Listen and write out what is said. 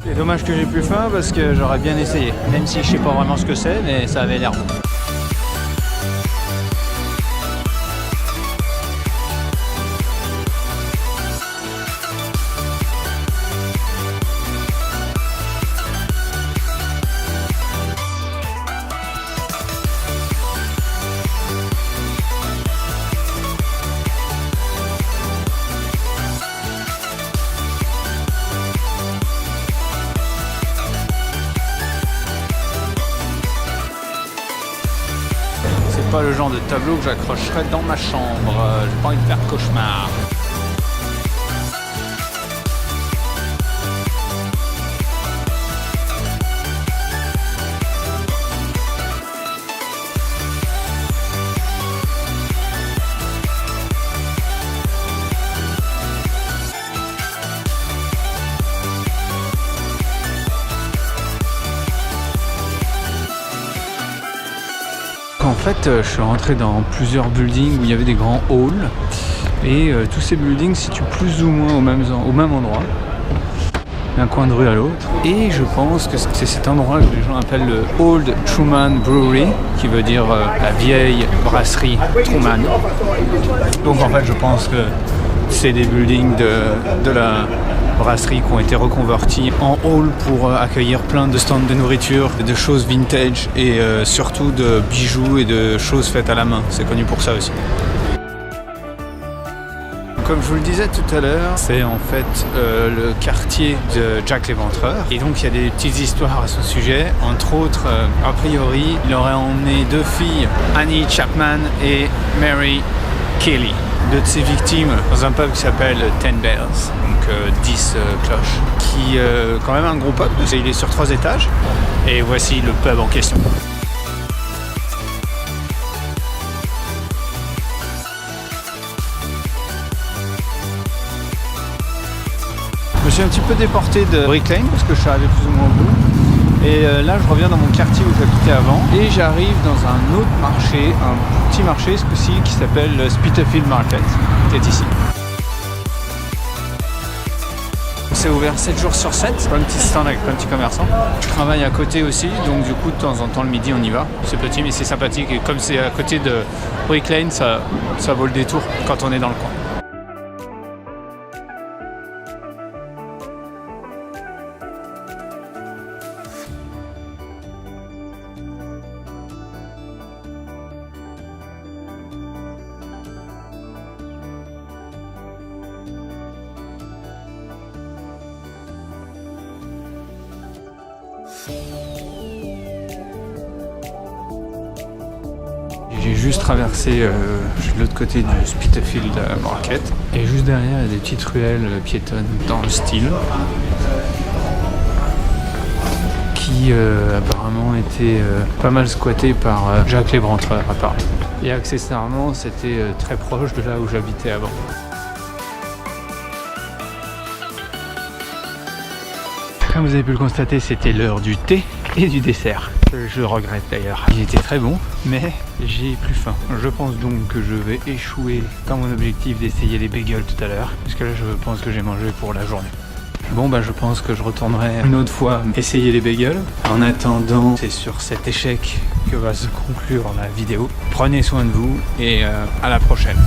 C'est dommage que j'ai plus faim parce que j'aurais bien essayé. Même si je sais pas vraiment ce que c'est, mais ça avait l'air bon. C'est pas le genre de tableau que j'accrocherais dans ma chambre. J'ai pas envie de faire cauchemar. En fait, je suis rentré dans plusieurs buildings où il y avait des grands halls et tous ces buildings se situent plus ou moins au même endroit, d'un coin de rue à l'autre. Et je pense que c'est cet endroit que les gens appellent le Old Truman Brewery, qui veut dire la vieille brasserie Truman. Donc en fait, je pense que c'est des buildings de la brasserie qui ont été reconvertis en hall pour accueillir plein de stands de nourriture, de choses vintage et surtout de bijoux et de choses faites à la main. C'est connu pour ça aussi. Comme je vous le disais tout à l'heure, c'est en fait le quartier de Jack l'Éventreur. Et donc il y a des petites histoires à ce sujet. Entre autres, a priori, il aurait emmené deux filles, Annie Chapman et Mary Kelly, deux de ses victimes, dans un pub qui s'appelle Ten Bells, donc 10 cloches, qui quand même un gros pub, il est sur 3 étages, et voici le pub en question. Je me suis un petit peu déporté de Brick Lane parce que je suis arrivé plus ou moins au bout. Et là, je reviens dans mon quartier où j'habitais avant et j'arrive dans un autre marché, un petit marché ce coup-ci qui s'appelle le Spitalfields Market, qui est ici. C'est ouvert 7 jours sur 7, plein de petits stands avec plein de petits commerçants. Je travaille à côté aussi, donc du coup de temps en temps le midi on y va. C'est petit mais c'est sympathique et comme c'est à côté de Brick Lane, ça vaut le détour quand on est dans le coin. J'ai juste traversé l'autre côté du Spitalfields Market et juste derrière il y a des petites ruelles piétonnes dans le style qui apparemment étaient pas mal squattées par Jack l'Éventreur apparemment. Et accessoirement c'était très proche de là où j'habitais avant. Comme vous avez pu le constater, c'était l'heure du thé et du dessert. Je regrette d'ailleurs. Il était très bon, mais j'ai plus faim. Je pense donc que je vais échouer dans mon objectif d'essayer les bagels tout à l'heure, parce que là je pense que j'ai mangé pour la journée. Bon bah je pense que je retournerai une autre fois essayer les bagels. En attendant, c'est sur cet échec que va se conclure la vidéo. Prenez soin de vous et à la prochaine.